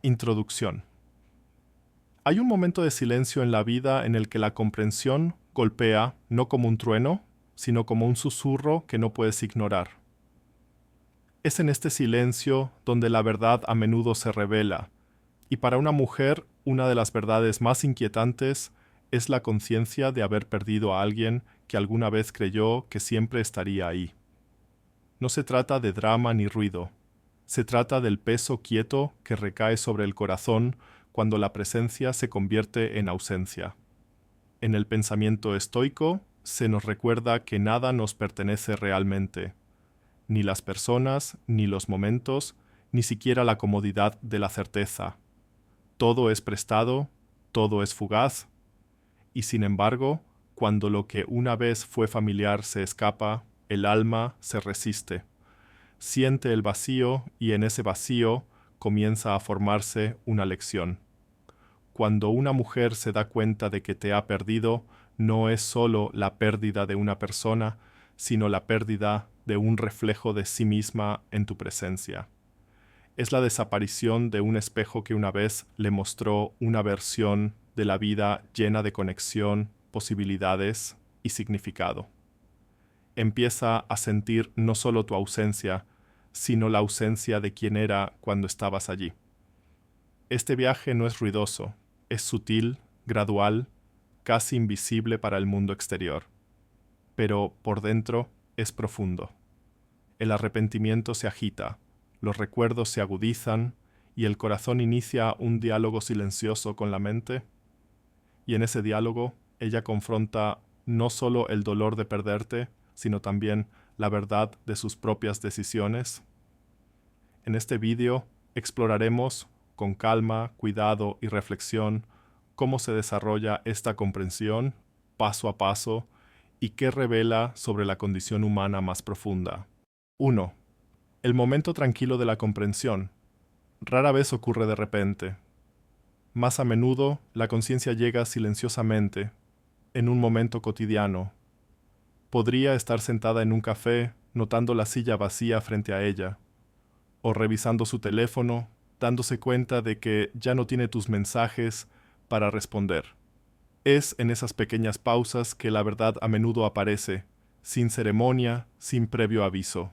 Introducción. Hay un momento de silencio en la vida en el que la comprensión golpea no como un trueno, sino como un susurro que no puedes ignorar. Es en este silencio donde la verdad a menudo se revela, y para una mujer una de las verdades más inquietantes es la conciencia de haber perdido a alguien que alguna vez creyó que siempre estaría ahí. No se trata de drama ni ruido. Se trata del peso quieto que recae sobre el corazón cuando la presencia se convierte en ausencia. En el pensamiento estoico se nos recuerda que nada nos pertenece realmente, ni las personas, ni los momentos, ni siquiera la comodidad de la certeza. Todo es prestado, todo es fugaz, y sin embargo, cuando lo que una vez fue familiar se escapa, el alma se resiste. Siente el vacío y en ese vacío comienza a formarse una lección. Cuando una mujer se da cuenta de que te ha perdido, no es solo la pérdida de una persona, sino la pérdida de un reflejo de sí misma en tu presencia. Es la desaparición de un espejo que una vez le mostró una versión de la vida llena de conexión, posibilidades y significado. Empieza a sentir no solo tu ausencia, sino la ausencia de quien era cuando estabas allí. Este viaje no es ruidoso, es sutil, gradual, casi invisible para el mundo exterior, pero por dentro es profundo. El arrepentimiento se agita, los recuerdos se agudizan y el corazón inicia un diálogo silencioso con la mente, y en ese diálogo ella confronta no solo el dolor de perderte, sino también la verdad de sus propias decisiones. En este vídeo exploraremos con calma, cuidado y reflexión cómo se desarrolla esta comprensión paso a paso y qué revela sobre la condición humana más profunda. 1. El momento tranquilo de la comprensión. Rara vez ocurre de repente. Más a menudo, la conciencia llega silenciosamente, en un momento cotidiano. Podría estar sentada en un café, notando la silla vacía frente a ella, o revisando su teléfono, dándose cuenta de que ya no tiene tus mensajes para responder. Es en esas pequeñas pausas que la verdad a menudo aparece, sin ceremonia, sin previo aviso.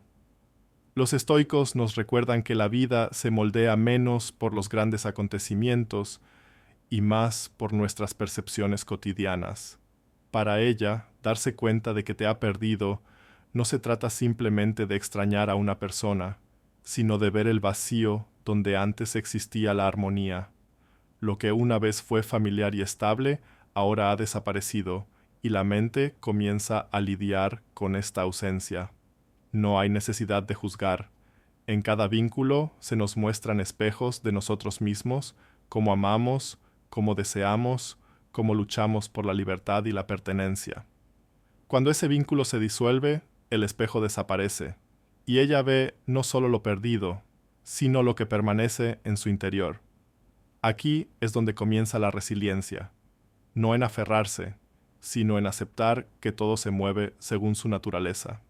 Los estoicos nos recuerdan que la vida se moldea menos por los grandes acontecimientos y más por nuestras percepciones cotidianas. Para ella, darse cuenta de que te ha perdido no se trata simplemente de extrañar a una persona, sino de ver el vacío donde antes existía la armonía. Lo que una vez fue familiar y estable, ahora ha desaparecido, y la mente comienza a lidiar con esta ausencia. No hay necesidad de juzgar. En cada vínculo se nos muestran espejos de nosotros mismos, cómo amamos, cómo deseamos, cómo luchamos por la libertad y la pertenencia. Cuando ese vínculo se disuelve, el espejo desaparece, y ella ve no solo lo perdido, sino lo que permanece en su interior. Aquí es donde comienza la resiliencia, no en aferrarse, sino en aceptar que todo se mueve según su naturaleza.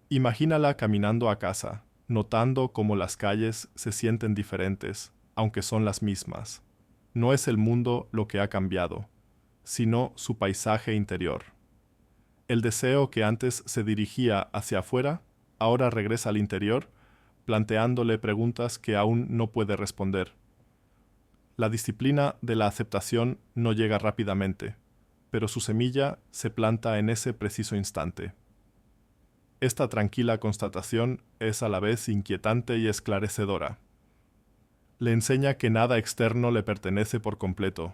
Imagínala caminando a casa, notando cómo las calles se sienten diferentes, aunque son las mismas. No es el mundo lo que ha cambiado, sino su paisaje interior. El deseo que antes se dirigía hacia afuera, ahora regresa al interior, planteándole preguntas que aún no puede responder. La disciplina de la aceptación no llega rápidamente, pero su semilla se planta en ese preciso instante. Esta tranquila constatación es a la vez inquietante y esclarecedora. Le enseña que nada externo le pertenece por completo,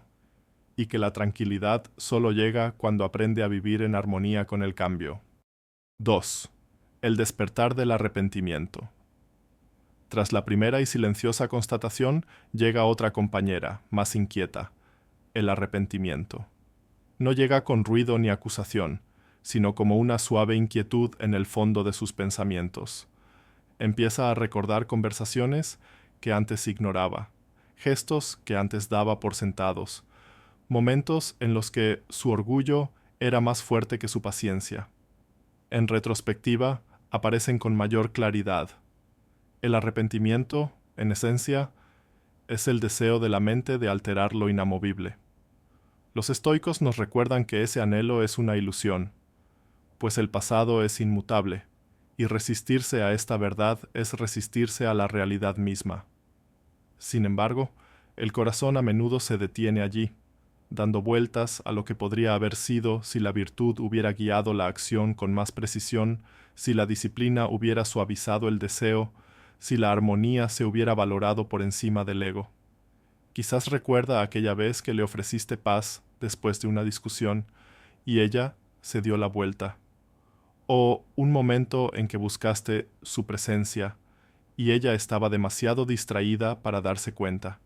y que la tranquilidad solo llega cuando aprende a vivir en armonía con el cambio. 2. El despertar del arrepentimiento. Tras la primera y silenciosa constatación, llega otra compañera, más inquieta, el arrepentimiento. No llega con ruido ni acusación, sino como una suave inquietud en el fondo de sus pensamientos. Empieza a recordar conversaciones que antes ignoraba, gestos que antes daba por sentados, momentos en los que su orgullo era más fuerte que su paciencia. En retrospectiva, aparecen con mayor claridad. El arrepentimiento, en esencia, es el deseo de la mente de alterar lo inamovible. Los estoicos nos recuerdan que ese anhelo es una ilusión, pues el pasado es inmutable, y resistirse a esta verdad es resistirse a la realidad misma. Sin embargo, el corazón a menudo se detiene allí, dando vueltas a lo que podría haber sido si la virtud hubiera guiado la acción con más precisión, si la disciplina hubiera suavizado el deseo, si la armonía se hubiera valorado por encima del ego. Quizás recuerda aquella vez que le ofreciste paz después de una discusión y ella se dio la vuelta. O un momento en que buscaste su presencia y ella estaba demasiado distraída para darse cuenta.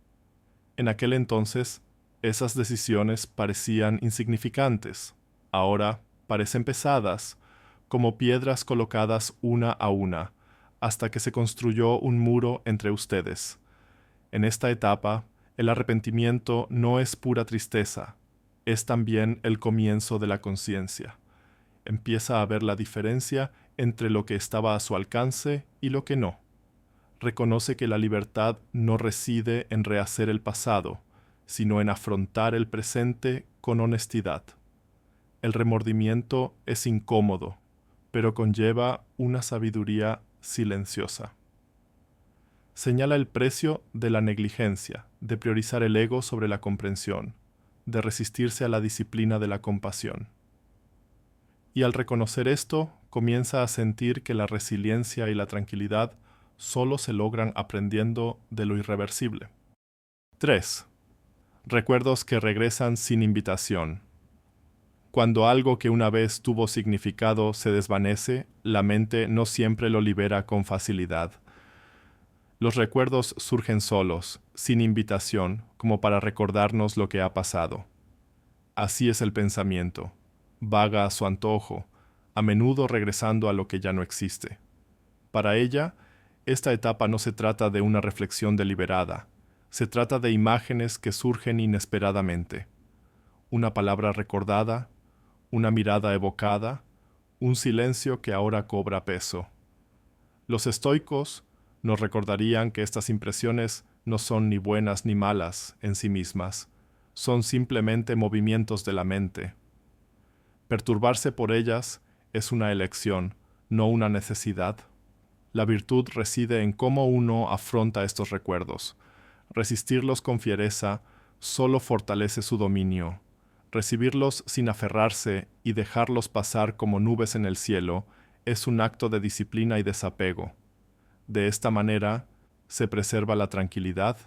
En aquel entonces, esas decisiones parecían insignificantes. Ahora parecen pesadas, como piedras colocadas una a una, hasta que se construyó un muro entre ustedes. En esta etapa, el arrepentimiento no es pura tristeza, es también el comienzo de la conciencia. Empieza a ver la diferencia entre lo que estaba a su alcance y lo que no. Reconoce que la libertad no reside en rehacer el pasado, sino en afrontar el presente con honestidad. El remordimiento es incómodo, pero conlleva una sabiduría silenciosa. Señala el precio de la negligencia, de priorizar el ego sobre la comprensión, de resistirse a la disciplina de la compasión. Y al reconocer esto, comienza a sentir que la resiliencia y la tranquilidad solo se logran aprendiendo de lo irreversible. 3. Recuerdos que regresan sin invitación. Cuando algo que una vez tuvo significado se desvanece, la mente no siempre lo libera con facilidad. Los recuerdos surgen solos, sin invitación, como para recordarnos lo que ha pasado. Así es el pensamiento, vaga a su antojo, a menudo regresando a lo que ya no existe. Para ella, esta etapa no se trata de una reflexión deliberada, se trata de imágenes que surgen inesperadamente. Una palabra recordada, una mirada evocada, un silencio que ahora cobra peso. Los estoicos nos recordarían que estas impresiones no son ni buenas ni malas en sí mismas, son simplemente movimientos de la mente. Perturbarse por ellas es una elección, no una necesidad. La virtud reside en cómo uno afronta estos recuerdos. Resistirlos con fiereza solo fortalece su dominio. Recibirlos sin aferrarse y dejarlos pasar como nubes en el cielo es un acto de disciplina y desapego. De esta manera se preserva la tranquilidad.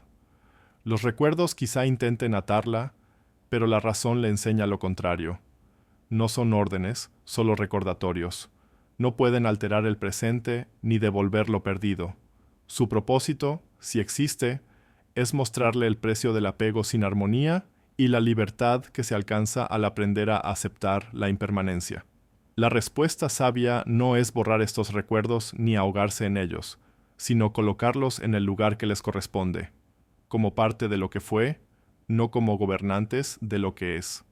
Los recuerdos quizá intenten atarla, pero la razón le enseña lo contrario. No son órdenes, solo recordatorios. No pueden alterar el presente ni devolver lo perdido. Su propósito, si existe, es mostrarle el precio del apego sin armonía y la libertad que se alcanza al aprender a aceptar la impermanencia. La respuesta sabia no es borrar estos recuerdos ni ahogarse en ellos, sino colocarlos en el lugar que les corresponde, como parte de lo que fue, no como gobernantes de lo que es.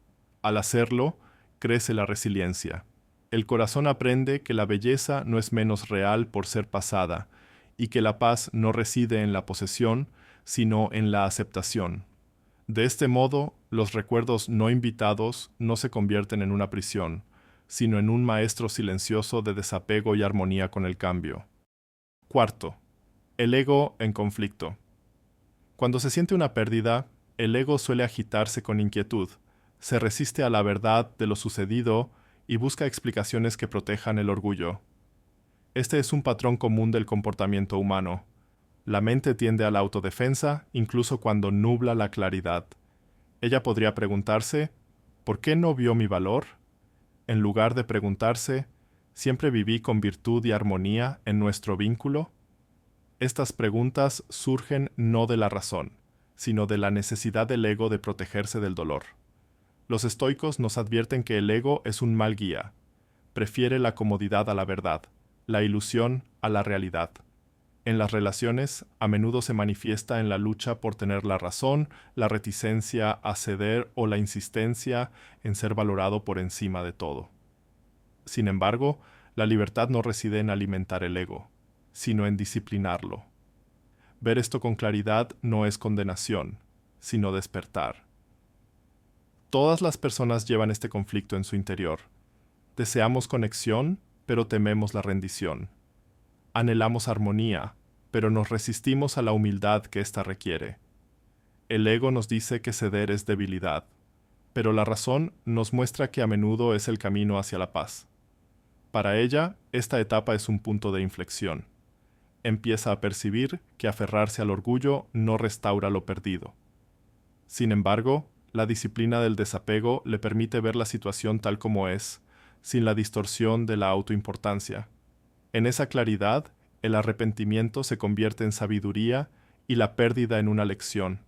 Al hacerlo, crece la resiliencia. El corazón aprende que la belleza no es menos real por ser pasada, y que la paz no reside en la posesión, sino en la aceptación. De este modo, los recuerdos no invitados no se convierten en una prisión, sino en un maestro silencioso de desapego y armonía con el cambio. 4. El ego en conflicto. Cuando se siente una pérdida, el ego suele agitarse con inquietud, se resiste a la verdad de lo sucedido y busca explicaciones que protejan el orgullo. Este es un patrón común del comportamiento humano. La mente tiende a la autodefensa incluso cuando nubla la claridad. Ella podría preguntarse, ¿por qué no vio mi valor? En lugar de preguntarse, ¿siempre viví con virtud y armonía en nuestro vínculo? Estas preguntas surgen no de la razón, sino de la necesidad del ego de protegerse del dolor. Los estoicos nos advierten que el ego es un mal guía. Prefiere la comodidad a la verdad, la ilusión a la realidad. En las relaciones, a menudo se manifiesta en la lucha por tener la razón, la reticencia a ceder o la insistencia en ser valorado por encima de todo. Sin embargo, la libertad no reside en alimentar el ego, sino en disciplinarlo. Ver esto con claridad no es condenación, sino despertar. Todas las personas llevan este conflicto en su interior. Deseamos conexión, pero tememos la rendición. Anhelamos armonía, pero nos resistimos a la humildad que ésta requiere. El ego nos dice que ceder es debilidad, pero la razón nos muestra que a menudo es el camino hacia la paz. Para ella, esta etapa es un punto de inflexión. Empieza a percibir que aferrarse al orgullo no restaura lo perdido. Sin embargo, la disciplina del desapego le permite ver la situación tal como es, sin la distorsión de la autoimportancia. En esa claridad, el arrepentimiento se convierte en sabiduría y la pérdida en una lección.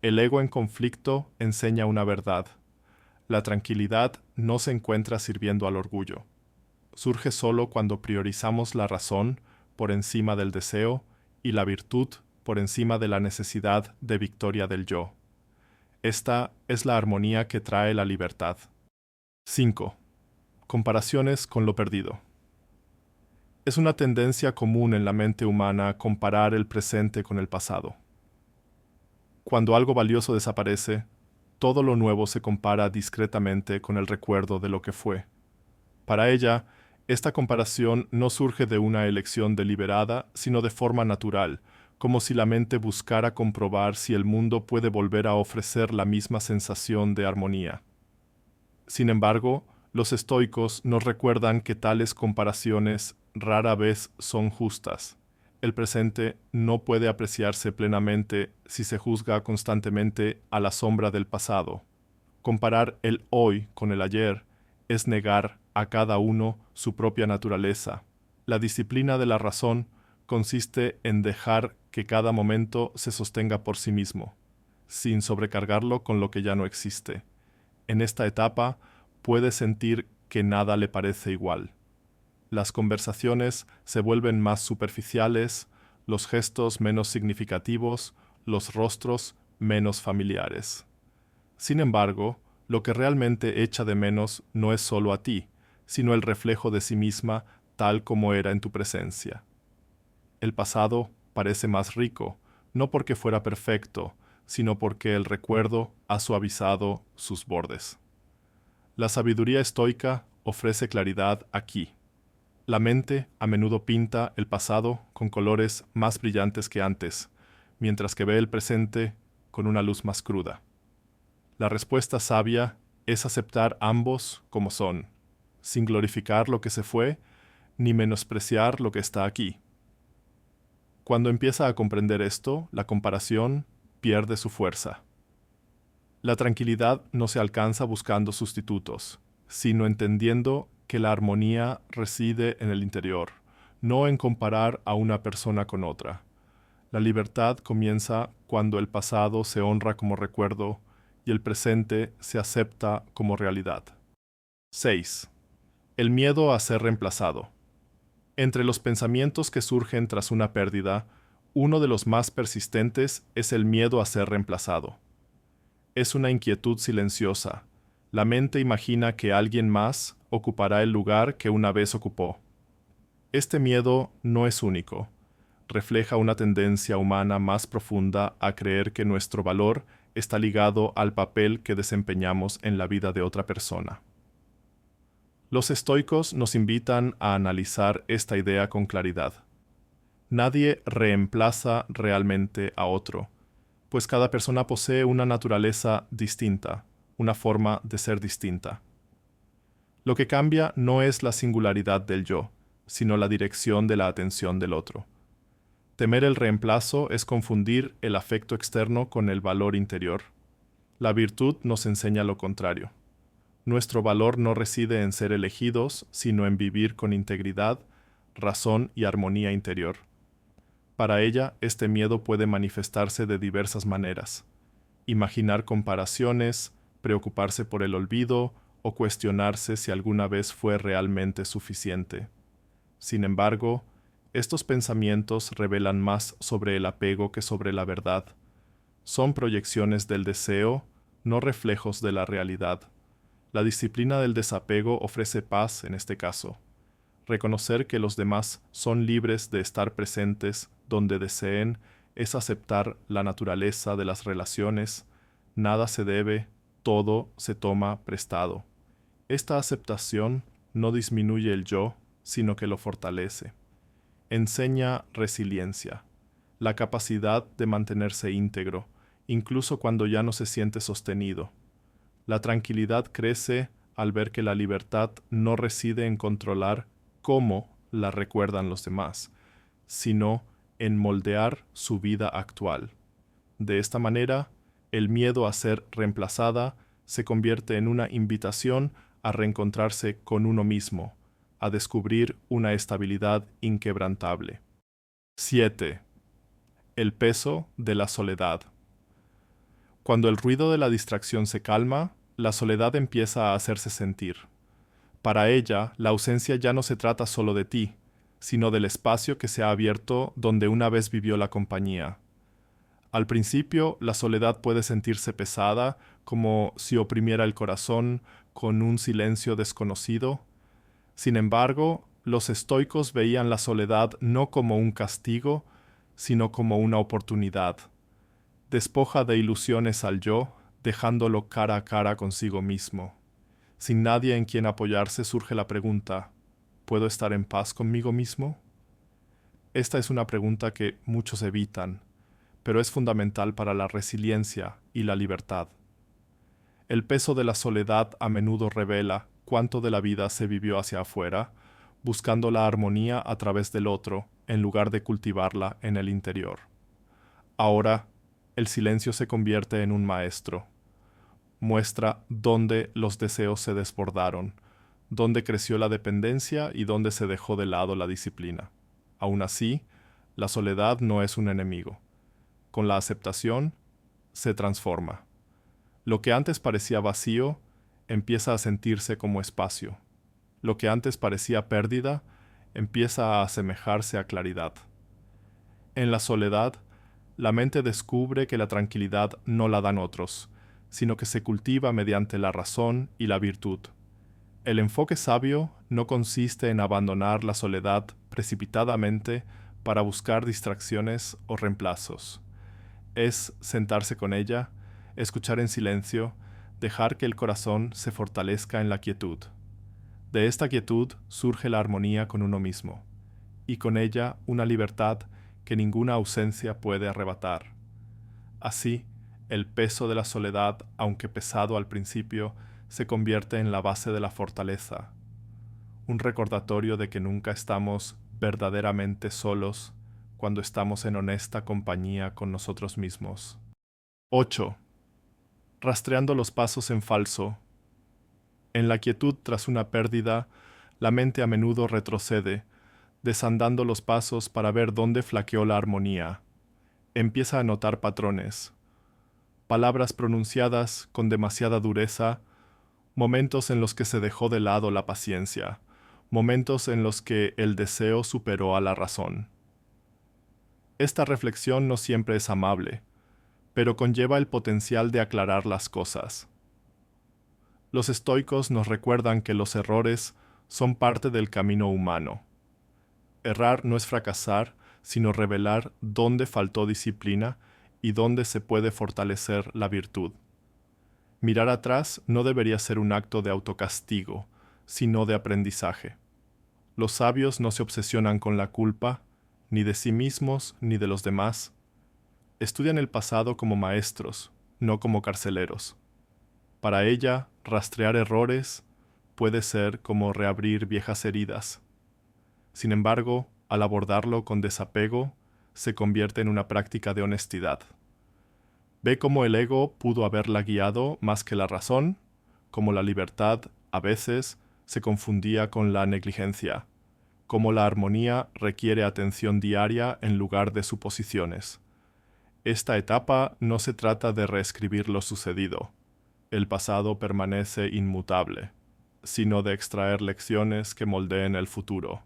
El ego en conflicto enseña una verdad. La tranquilidad no se encuentra sirviendo al orgullo. Surge solo cuando priorizamos la razón por encima del deseo y la virtud por encima de la necesidad de victoria del yo. Esta es la armonía que trae la libertad. 5. Comparaciones con lo perdido. Es una tendencia común en la mente humana comparar el presente con el pasado. Cuando algo valioso desaparece, todo lo nuevo se compara discretamente con el recuerdo de lo que fue. Para ella, esta comparación no surge de una elección deliberada, sino de forma natural, como si la mente buscara comprobar si el mundo puede volver a ofrecer la misma sensación de armonía. Sin embargo, los estoicos nos recuerdan que tales comparaciones rara vez son justas. El presente no puede apreciarse plenamente si se juzga constantemente a la sombra del pasado. Comparar el hoy con el ayer es negar a cada uno su propia naturaleza. La disciplina de la razón consiste en dejar que cada momento se sostenga por sí mismo, sin sobrecargarlo con lo que ya no existe. En esta etapa puede sentir que nada le parece igual. Las conversaciones se vuelven más superficiales, los gestos menos significativos, los rostros menos familiares. Sin embargo, lo que realmente echa de menos no es solo a ti, sino el reflejo de sí misma tal como era en tu presencia. El pasado parece más rico, no porque fuera perfecto, sino porque el recuerdo ha suavizado sus bordes. La sabiduría estoica ofrece claridad aquí. La mente a menudo pinta el pasado con colores más brillantes que antes, mientras que ve el presente con una luz más cruda. La respuesta sabia es aceptar ambos como son, sin glorificar lo que se fue, ni menospreciar lo que está aquí. Cuando empieza a comprender esto, la comparación pierde su fuerza. La tranquilidad no se alcanza buscando sustitutos, sino entendiendo que la armonía reside en el interior, no en comparar a una persona con otra. La libertad comienza cuando el pasado se honra como recuerdo y el presente se acepta como realidad. 6. El miedo a ser reemplazado. Entre los pensamientos que surgen tras una pérdida, uno de los más persistentes es el miedo a ser reemplazado. Es una inquietud silenciosa. La mente imagina que alguien más ocupará el lugar que una vez ocupó. Este miedo no es único. Refleja una tendencia humana más profunda a creer que nuestro valor está ligado al papel que desempeñamos en la vida de otra persona. Los estoicos nos invitan a analizar esta idea con claridad. Nadie reemplaza realmente a otro, pues cada persona posee una naturaleza distinta, una forma de ser distinta. Lo que cambia no es la singularidad del yo, sino la dirección de la atención del otro. Temer el reemplazo es confundir el afecto externo con el valor interior. La virtud nos enseña lo contrario. Nuestro valor no reside en ser elegidos, sino en vivir con integridad, razón y armonía interior. Para ella, este miedo puede manifestarse de diversas maneras. Imaginar comparaciones, preocuparse por el olvido o cuestionarse si alguna vez fue realmente suficiente. Sin embargo, estos pensamientos revelan más sobre el apego que sobre la verdad. Son proyecciones del deseo, no reflejos de la realidad. La disciplina del desapego ofrece paz en este caso. Reconocer que los demás son libres de estar presentes donde deseen es aceptar la naturaleza de las relaciones, nada se debe, todo se toma prestado. Esta aceptación no disminuye el yo, sino que lo fortalece. Enseña resiliencia, la capacidad de mantenerse íntegro, incluso cuando ya no se siente sostenido. La tranquilidad crece al ver que la libertad no reside en controlar cómo la recuerdan los demás, sino en moldear su vida actual. De esta manera, el miedo a ser reemplazada se convierte en una invitación a reencontrarse con uno mismo, a descubrir una estabilidad inquebrantable. 7. El peso de la soledad. Cuando el ruido de la distracción se calma, la soledad empieza a hacerse sentir. Para ella, la ausencia ya no se trata solo de ti, sino del espacio que se ha abierto donde una vez vivió la compañía. Al principio, la soledad puede sentirse pesada, como si oprimiera el corazón con un silencio desconocido. Sin embargo, los estoicos veían la soledad no como un castigo, sino como una oportunidad. Despoja de ilusiones al yo, dejándolo cara a cara consigo mismo. Sin nadie en quien apoyarse surge la pregunta, ¿puedo estar en paz conmigo mismo? Esta es una pregunta que muchos evitan, pero es fundamental para la resiliencia y la libertad. El peso de la soledad a menudo revela cuánto de la vida se vivió hacia afuera, buscando la armonía a través del otro, en lugar de cultivarla en el interior. Ahora, el silencio se convierte en un maestro. Muestra dónde los deseos se desbordaron, dónde creció la dependencia y dónde se dejó de lado la disciplina. Aún así, la soledad no es un enemigo. Con la aceptación, se transforma. Lo que antes parecía vacío, empieza a sentirse como espacio. Lo que antes parecía pérdida, empieza a asemejarse a claridad. En la soledad, la mente descubre que la tranquilidad no la dan otros, sino que se cultiva mediante la razón y la virtud. El enfoque sabio no consiste en abandonar la soledad precipitadamente para buscar distracciones o reemplazos. Es sentarse con ella, escuchar en silencio, dejar que el corazón se fortalezca en la quietud. De esta quietud surge la armonía con uno mismo, y con ella una libertad que ninguna ausencia puede arrebatar. Así, el peso de la soledad, aunque pesado al principio, se convierte en la base de la fortaleza, un recordatorio de que nunca estamos verdaderamente solos cuando estamos en honesta compañía con nosotros mismos. 8. Rastreando los pasos en falso. En la quietud tras una pérdida, la mente a menudo retrocede, desandando los pasos para ver dónde flaqueó la armonía. Empieza a notar patrones, palabras pronunciadas con demasiada dureza, momentos en los que se dejó de lado la paciencia, momentos en los que el deseo superó a la razón. Esta reflexión no siempre es amable, pero conlleva el potencial de aclarar las cosas. Los estoicos nos recuerdan que los errores son parte del camino humano. Errar no es fracasar, sino revelar dónde faltó disciplina y dónde se puede fortalecer la virtud. Mirar atrás no debería ser un acto de autocastigo, sino de aprendizaje. Los sabios no se obsesionan con la culpa, ni de sí mismos ni de los demás. Estudian el pasado como maestros, no como carceleros. Para ella, rastrear errores puede ser como reabrir viejas heridas. Sin embargo, al abordarlo con desapego, se convierte en una práctica de honestidad. Ve cómo el ego pudo haberla guiado más que la razón, cómo la libertad, a veces, se confundía con la negligencia, cómo la armonía requiere atención diaria en lugar de suposiciones. Esta etapa no se trata de reescribir lo sucedido, el pasado permanece inmutable, sino de extraer lecciones que moldeen el futuro.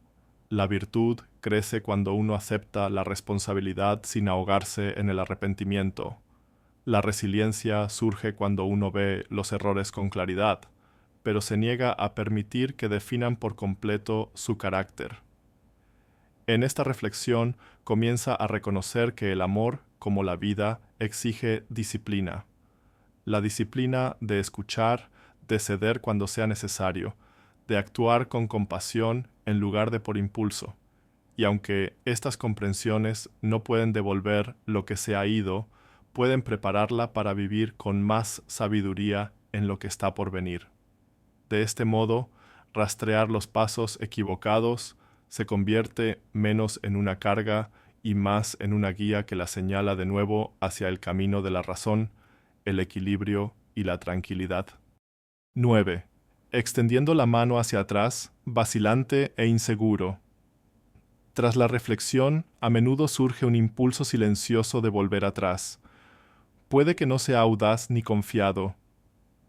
La virtud crece cuando uno acepta la responsabilidad sin ahogarse en el arrepentimiento. La resiliencia surge cuando uno ve los errores con claridad, pero se niega a permitir que definan por completo su carácter. En esta reflexión comienza a reconocer que el amor, como la vida, exige disciplina. La disciplina de escuchar, de ceder cuando sea necesario, de actuar con compasión en lugar de por impulso. Y aunque estas comprensiones no pueden devolver lo que se ha ido, pueden prepararla para vivir con más sabiduría en lo que está por venir. De este modo, rastrear los pasos equivocados se convierte menos en una carga y más en una guía que la señala de nuevo hacia el camino de la razón, el equilibrio y la tranquilidad. 9. Extendiendo la mano hacia atrás, vacilante e inseguro. Tras la reflexión, a menudo surge un impulso silencioso de volver atrás. Puede que no sea audaz ni confiado.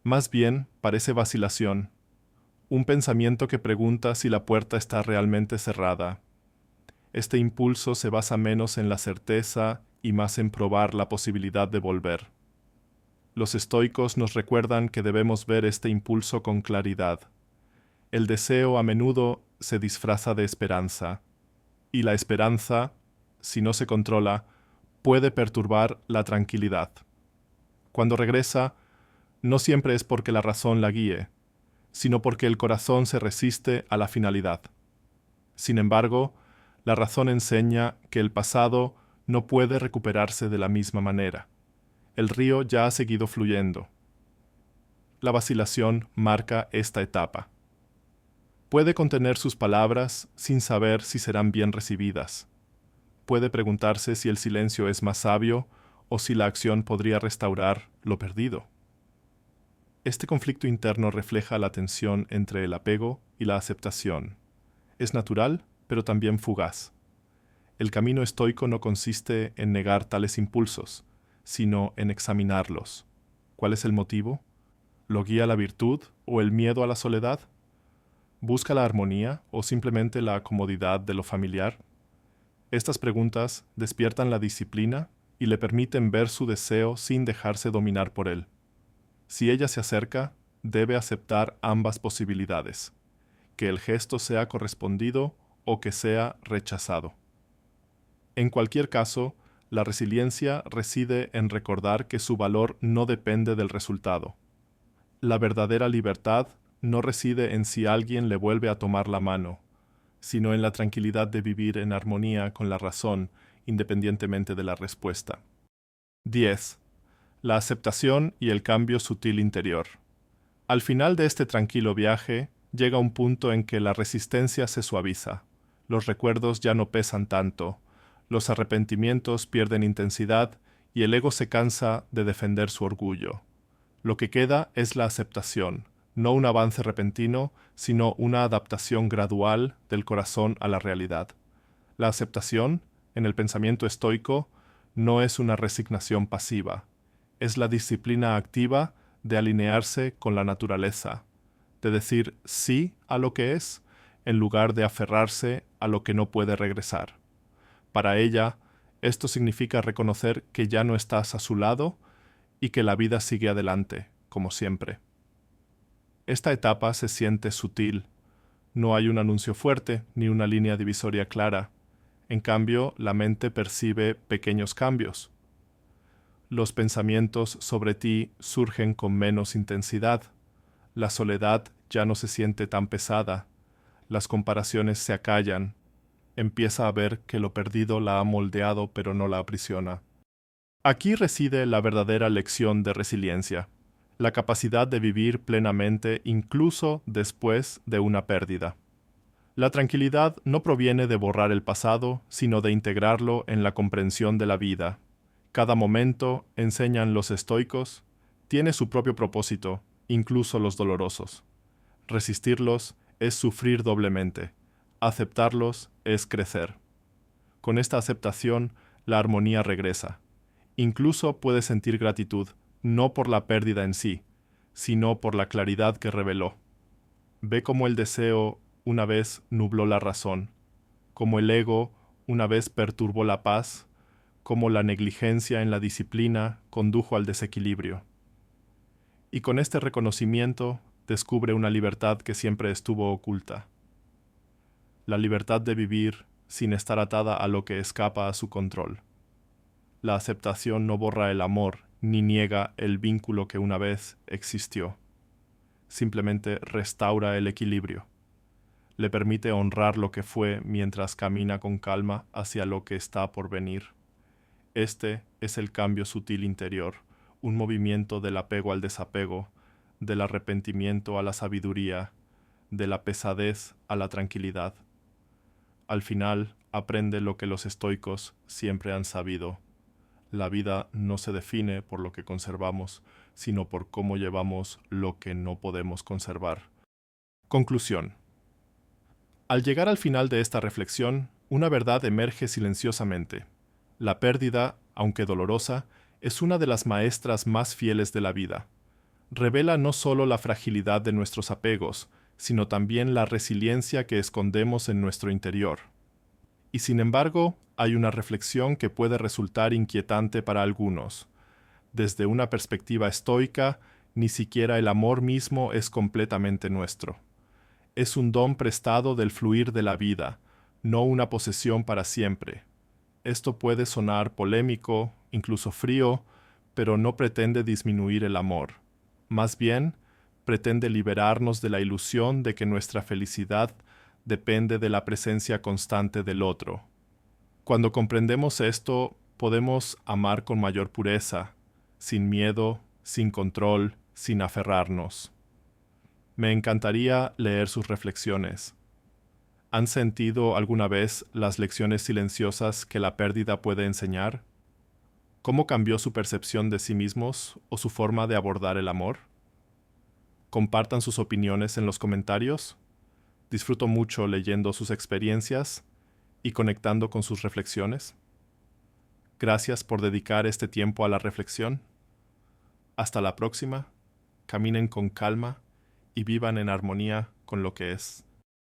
Más bien, parece vacilación. Un pensamiento que pregunta si la puerta está realmente cerrada. Este impulso se basa menos en la certeza y más en probar la posibilidad de volver. Los estoicos nos recuerdan que debemos ver este impulso con claridad. El deseo a menudo se disfraza de esperanza, y la esperanza, si no se controla, puede perturbar la tranquilidad. Cuando regresa, no siempre es porque la razón la guíe, sino porque el corazón se resiste a la finalidad. Sin embargo, la razón enseña que el pasado no puede recuperarse de la misma manera. El río ya ha seguido fluyendo. La vacilación marca esta etapa. Puede contener sus palabras sin saber si serán bien recibidas. Puede preguntarse si el silencio es más sabio o si la acción podría restaurar lo perdido. Este conflicto interno refleja la tensión entre el apego y la aceptación. Es natural, pero también fugaz. El camino estoico no consiste en negar tales impulsos, sino en examinarlos. ¿Cuál es el motivo? ¿Lo guía la virtud o el miedo a la soledad? ¿Busca la armonía o simplemente la comodidad de lo familiar? Estas preguntas despiertan la disciplina y le permiten ver su deseo sin dejarse dominar por él. Si ella se acerca, debe aceptar ambas posibilidades, que el gesto sea correspondido o que sea rechazado. En cualquier caso, la resiliencia reside en recordar que su valor no depende del resultado. La verdadera libertad no reside en si alguien le vuelve a tomar la mano, sino en la tranquilidad de vivir en armonía con la razón, independientemente de la respuesta. 10. La aceptación y el cambio sutil interior. Al final de este tranquilo viaje, llega un punto en que la resistencia se suaviza. Los recuerdos ya no pesan tanto, los arrepentimientos pierden intensidad y el ego se cansa de defender su orgullo. Lo que queda es la aceptación, no un avance repentino, sino una adaptación gradual del corazón a la realidad. La aceptación, en el pensamiento estoico, no es una resignación pasiva, es la disciplina activa de alinearse con la naturaleza, de decir sí a lo que es, en lugar de aferrarse a lo que no puede regresar. Para ella, esto significa reconocer que ya no estás a su lado y que la vida sigue adelante, como siempre. Esta etapa se siente sutil. No hay un anuncio fuerte ni una línea divisoria clara. En cambio, la mente percibe pequeños cambios. Los pensamientos sobre ti surgen con menos intensidad. La soledad ya no se siente tan pesada. Las comparaciones se acallan. Empieza a ver que lo perdido la ha moldeado pero no la aprisiona. Aquí reside la verdadera lección de resiliencia, la capacidad de vivir plenamente incluso después de una pérdida. La tranquilidad no proviene de borrar el pasado, sino de integrarlo en la comprensión de la vida. Cada momento, enseñan los estoicos, tiene su propio propósito, incluso los dolorosos. Resistirlos es sufrir doblemente. Aceptarlos es crecer. Con esta aceptación, la armonía regresa. Incluso puedes sentir gratitud, no por la pérdida en sí, sino por la claridad que reveló. Ve cómo el deseo una vez nubló la razón, cómo el ego una vez perturbó la paz, cómo la negligencia en la disciplina condujo al desequilibrio. Y con este reconocimiento descubre una libertad que siempre estuvo oculta. La libertad de vivir sin estar atada a lo que escapa a su control. La aceptación no borra el amor ni niega el vínculo que una vez existió. Simplemente restaura el equilibrio. Le permite honrar lo que fue mientras camina con calma hacia lo que está por venir. Este es el cambio sutil interior, un movimiento del apego al desapego, del arrepentimiento a la sabiduría, de la pesadez a la tranquilidad. Al final, aprende lo que los estoicos siempre han sabido. La vida no se define por lo que conservamos, sino por cómo llevamos lo que no podemos conservar. Conclusión. Al llegar al final de esta reflexión, una verdad emerge silenciosamente. La pérdida, aunque dolorosa, es una de las maestras más fieles de la vida. Revela no solo la fragilidad de nuestros apegos, sino también la resiliencia que escondemos en nuestro interior. Y sin embargo, hay una reflexión que puede resultar inquietante para algunos. Desde una perspectiva estoica, ni siquiera el amor mismo es completamente nuestro. Es un don prestado del fluir de la vida, no una posesión para siempre. Esto puede sonar polémico, incluso frío, pero no pretende disminuir el amor. Más bien, pretende liberarnos de la ilusión de que nuestra felicidad depende de la presencia constante del otro. Cuando comprendemos esto, podemos amar con mayor pureza, sin miedo, sin control, sin aferrarnos. Me encantaría leer sus reflexiones. ¿Han sentido alguna vez las lecciones silenciosas que la pérdida puede enseñar? ¿Cómo cambió su percepción de sí mismos o su forma de abordar el amor? Compartan sus opiniones en los comentarios. Disfruto mucho leyendo sus experiencias y conectando con sus reflexiones. Gracias por dedicar este tiempo a la reflexión. Hasta la próxima. Caminen con calma y vivan en armonía con lo que es.